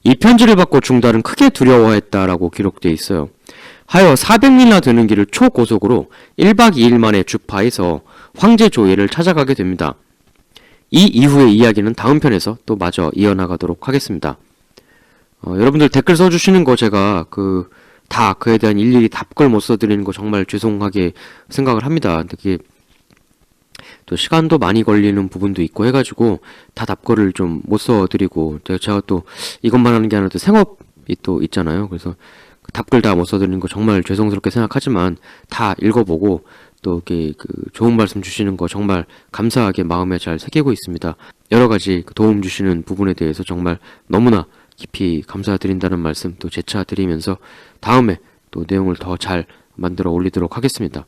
이 편지를 받고 중달은 크게 두려워했다라고 기록되어 있어요. 하여 400리나 되는 길을 초고속으로 1박 2일 만에 주파해서 황제 조예를 찾아가게 됩니다. 이 이후의 이야기는 다음 편에서 또 마저 이어나가도록 하겠습니다. 여러분들 댓글 써주시는 거 제가 다 그에 대한 일일이 답글 못 써드리는 거 정말 죄송하게 생각을 합니다. 근데 그게 또 시간도 많이 걸리는 부분도 있고 해가지고 다 답글을 좀 못 써드리고 제가 또 이것만 하는 게 아니라 또 생업이 또 있잖아요. 그래서 답글 다 못 써드리는 거 정말 죄송스럽게 생각하지만 다 읽어보고 또 이렇게 좋은 말씀 주시는 거 정말 감사하게 마음에 잘 새기고 있습니다. 여러 가지 도움 주시는 부분에 대해서 정말 너무나 깊이 감사드린다는 말씀 또 재차 드리면서 다음에 또 내용을 더 잘 만들어 올리도록 하겠습니다.